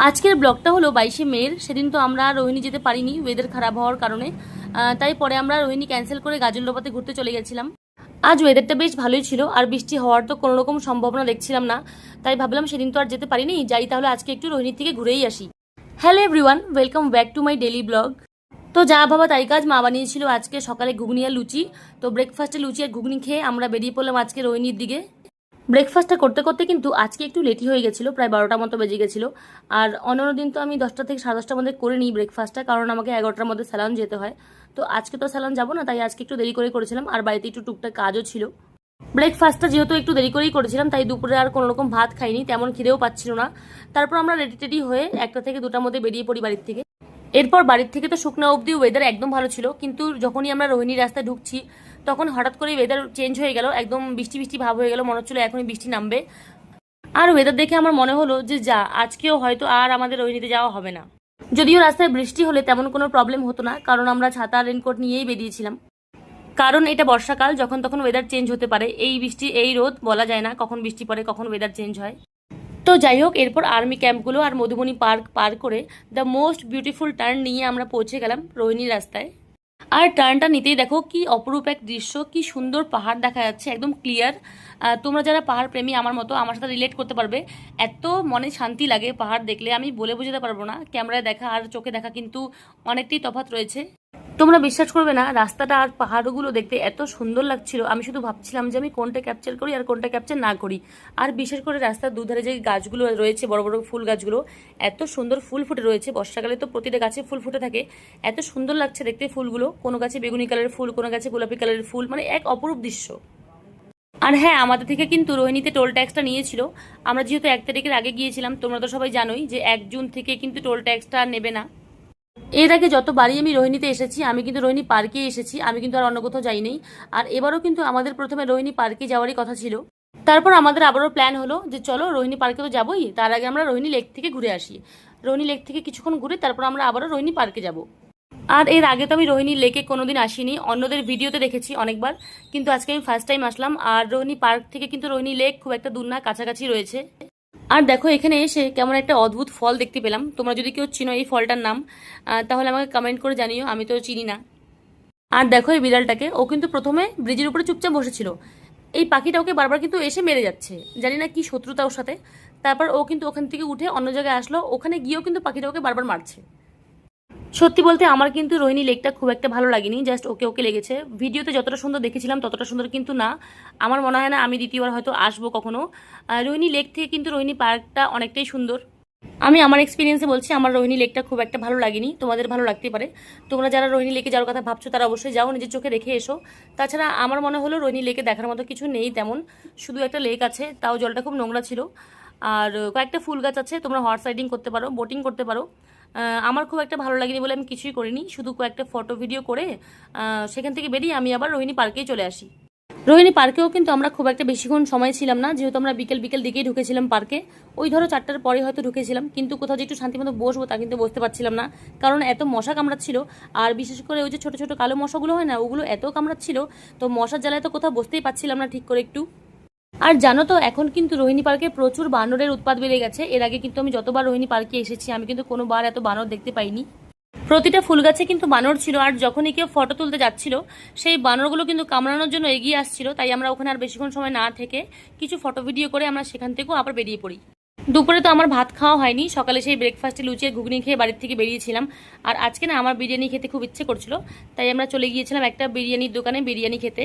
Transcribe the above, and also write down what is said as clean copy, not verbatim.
আজকের ব্লগটা হলো 22শে মের। সেদিন তো আমরা রোহিণী যেতে পারিনি ওয়েদার খারাপ হওয়ার কারণে, তাই পরে আমরা রোহিণী ক্যান্সেল করে গাজলডোবাতে ঘুরতে চলে গেছিলাম। আজ ওয়েদারটা বেশ ভালোই ছিল, আর বৃষ্টি হওয়ার তো কোনো রকম সম্ভাবনা দেখছিলাম না, তাই ভাবলাম সেদিন তো আর যেতে পারিনি, যাই তাহলে আজকে একটু রোহিণীর থেকে ঘুরেই আসি। Hello everyone, welcome back to my daily blog. তো যা ভাবা তাই কাজ, মা বানিয়েছিল আজকে সকালে ঘুগনি আর লুচি। তো ব্রেকফাস্টে লুচি আর ঘুগনি খেয়ে আমরা বেরিয়ে পড়লাম আজকে রোহিণীর দিকে। ব্রেকফাস্টটা করতে করতে কিন্তু আজকে একটু লেটই হয়ে গেছিলো, প্রায় 12টার মতো বেজে গেছিলো। আর অন্যান্য দিন তো আমি 10টা থেকে 10:30টার মধ্যে করে নিই ব্রেকফাস্টটা, কারণ আমাকে 11টার মধ্যে স্যালন যেতে হয়। তো আজকে তো স্যালন যাবো না, তাই আজকে একটু দেরি করে করেছিলাম, আর বাড়িতে একটু টুকটাক কাজও ছিল। ব্রেকফাস্টটা যেহেতু একটু দেরি করেই করেছিলাম, তাই দুপুরে আর কোনো রকম ভাত খাইনি, তেমন খিদেও পাচ্ছিল না। তারপর আমরা রেডি টেডি হয়ে 1টা থেকে 2টার মধ্যে বেরিয়ে পড়ি বাড়ির থেকে। এরপর বাড়ির থেকে তো শুকনো অবধি ওয়েদার একদম ভালো ছিল, কিন্তু যখনই আমরা রোহিণী রাস্তায় ঢুকছি তখন হঠাৎ করে ওয়েদার চেঞ্জ হয়ে গেল, একদম বৃষ্টি বৃষ্টি ভাব হয়ে গেল, মনে হচ্ছিল এখনই বৃষ্টি নামবে। আর ওয়েদার দেখে আমার মনে হলো যে আজকেও হয়তো আর আমাদের রোহিণীতে যাওয়া হবে না। যদিও রাস্তায় বৃষ্টি হলে তেমন কোনো প্রবলেম হতো না, কারণ আমরা ছাতা রেনকোট নিয়েই বেরিয়েছিলাম। কারণ এটা বর্ষাকাল, যখন তখন ওয়েদার চেঞ্জ হতে পারে, এই বৃষ্টি এই রোদ বলা যায় না কখন বৃষ্টি পড়ে কখন ওয়েদার চেঞ্জ হয়। তো যাই হোক, এরপর আর্মি ক্যাম্পগুলো আর মধুবনী পার্ক পার করে দ্য মোস্ট বিউটিফুল টার্ন নিয়ে আমরা পৌঁছে গেলাম রোহিণী রাস্তায়। আর টার্নটা নিতেই দেখো কি অপরূপ এক দৃশ্য, কি সুন্দর পাহাড় দেখা যাচ্ছে, একদম ক্লিয়ার। তোমরা যারা পাহাড় প্রেমী আমার মতো আমার সাথে রিলেট করতে পারবে। এত মনে শান্তি লাগে পাহাড় দেখলে, আমি বলে বোঝাতে পারবো না। ক্যামেরায় দেখা আর চোখে দেখা কিন্তু অনেকটাই তফাৎ রয়েছে। তোমরা বিশ্বাস করবে না, রাস্তাটা আর পাহাড়গুলো দেখতে এত সুন্দর লাগছিল, আমি শুধু ভাবছিলাম যে আমি কোনটা ক্যাপচার করি আর কোনটা ক্যাপচার না করি। আর বিশেষ করে রাস্তার দুধারে যে গাছগুলো রয়েছে, বড় বড় ফুল গাছগুলো, এত সুন্দর ফুল ফুটে রয়েছে। বর্ষাকালে তো প্রতিটা গাছে ফুল ফুটে থাকে, এত সুন্দর লাগছে দেখতে ফুলগুলো। কোনো গাছে বেগুনি কালারের ফুল, কোনো গাছে গোলাপি কালারের ফুল, মানে এক অপরূপ দৃশ্য। আর হ্যাঁ, আমাদের থেকে কিন্তু রোহিণীতে টোল ট্যাক্সটা নিয়েছিল। আমরা যেহেতু 1 তারিখের আগে গিয়েছিলাম, তোমরা তো সবাই জানোই যে 1 জুন থেকে কিন্তু টোল ট্যাক্সটা নেবে না। এর আগে যতবারই আমি রোহিণীতে এসেছি, আমি কিন্তু রোহিণী পার্কে এসেছি, আমি কিন্তু আর অন্য কোথাও যাইনি। আর এবারও কিন্তু আমাদের প্রথমে রোহিণী পার্কে যাওয়ারই কথা ছিল। তারপর আমাদের আবারও প্ল্যান হলো যে চলো রোহিণী পার্কে তো যাবোই, তার আগে আমরা রোহিণী লেক থেকে ঘুরে আসি। রোহিণী লেক থেকে কিছুক্ষণ ঘুরে তারপর আমরা আবারও রোহিণী পার্কে যাব। আর এর আগে তো আমি রোহিণী লেকে কোনোদিন আসিনি, অন্যদের ভিডিওতে দেখেছি অনেকবার, কিন্তু আজকে আমি ফার্স্ট টাইম আসলাম। আর রোহিণী পার্ক থেকে কিন্তু রোহিণী লেক খুব একটা দূর না, কাছাকাছি রয়েছে। আর দেখো, এখানে এসে কেমন একটা অদ্ভুত ফল দেখতে পেলাম। তোমরা যদি কেউ চিনো এই ফলটার নাম, তাহলে আমাকে কমেন্ট করে জানিও, আমি তো চিনি না। আর দেখো এই বিড়ালটাকে, ও কিন্তু প্রথমে ব্রিজের উপরে চুপচাপ বসেছিল। এই পাখিটা ওকে বারবার কিন্তু এসে মেরে যাচ্ছে, জানি না কি শত্রুতা ওর সাথে। তারপর ও কিন্তু ওখান থেকে উঠে অন্য জায়গায় আসলো, ওখানে গিয়েও কিন্তু পাখিটা ওকে বারবার মারছে। সত্যি বলতে আমার কিন্তু রোহিণী লেকটা খুব একটা ভালো লাগেনি, জাস্ট ওকে ওকে লেগেছে। ভিডিওতে যতটা সুন্দর দেখেছিলাম ততটা সুন্দর কিন্তু না। আমার মনে হয় না আমি দ্বিতীয়বার হয়তো আসবো কখনো। রোহিণী লেক থেকে কিন্তু রোহিণী পার্কটা অনেকটাই সুন্দর। আমি আমার এক্সপিরিয়েন্সে বলছি, আমার রোহিণী লেকটা খুব একটা ভালো লাগেনি, তোমাদের ভালো লাগতে পারে। তোমরা যারা রোহিণী লেকে যাওয়ার কথা ভাবছো তারা অবশ্যই যাও, নিজের চোখে দেখে এসো। তাছাড়া আমার মনে হলো রোহিণী লেকে দেখার মতো কিছু নেই তেমন, শুধু একটা লেক আছে, তাও জলটা খুব নোংরা ছিল। আর কয়েকটা ফুল গাছ আছে, তোমরা হর্স রাইডিং করতে পারো, বোটিং করতে পারো। আমার খুব একটা ভালো লাগেনি বলে আমি কিছুই করিনি, শুধু কয়েকটা ফটো ভিডিও করে সেখান থেকে বেরিয়ে আমি আবার রোহিণী পার্কেই চলে আসি। রোহিণী পার্কেও কিন্তু আমরা খুব একটা বেশিক্ষণ সময় ছিলাম না, যেহেতু আমরা বিকেল বিকেল দিকেই ঢুকেছিলাম পার্কে। ওই ধরো 4টার পরে হয়তো ঢুকেছিলাম, কিন্তু কোথাও যে একটু শান্তিমতো বসবো তা কিন্তু বসতে পারছিলাম না, কারণ এত মশা কামড়াচ্ছিল। আর বিশেষ করে ওই যে ছোট ছোট কালো মশাগুলো হয় না, ওগুলো এত কামড়াচ্ছিল, তো মশার জ্বালায় তো কোথাও বসতেই পারছিলাম না ঠিক করে একটু। আর জানো তো, এখন কিন্তু রোহিণী পার্কে প্রচুর বানরের উৎপাত বেড়ে গেছে। এর আগে কিন্তু আমি যতবার রোহিণী পার্কে এসেছি আমি কিন্তু কোনোবার এত বানর দেখতে পাইনি। প্রতিটা ফুল গাছে কিন্তু বানর ছিল, আর যখনই কেউ ফটো তুলতে যাচ্ছিল সেই বানরগুলো কিন্তু কামড়ানোর জন্য এগিয়ে আসছিল, তাই আমরা ওখানে আর বেশিক্ষণ সময় না থেকে কিছু ফটো ভিডিও করে আমরা সেখান থেকেও আবার বেরিয়ে পড়ি। দুপুরে তো আমার ভাত খাওয়া হয়নি, সকালে সেই ব্রেকফাস্টে লুচি আর ঘুগনি খেয়ে বাড়ির থেকে বেরিয়েছিলাম। আর আজকে না আমার বিরিয়ানি খেতে খুব ইচ্ছে করছিল, তাই আমরা চলে গিয়েছিলাম একটা বিরিয়ানির দোকানে বিরিয়ানি খেতে।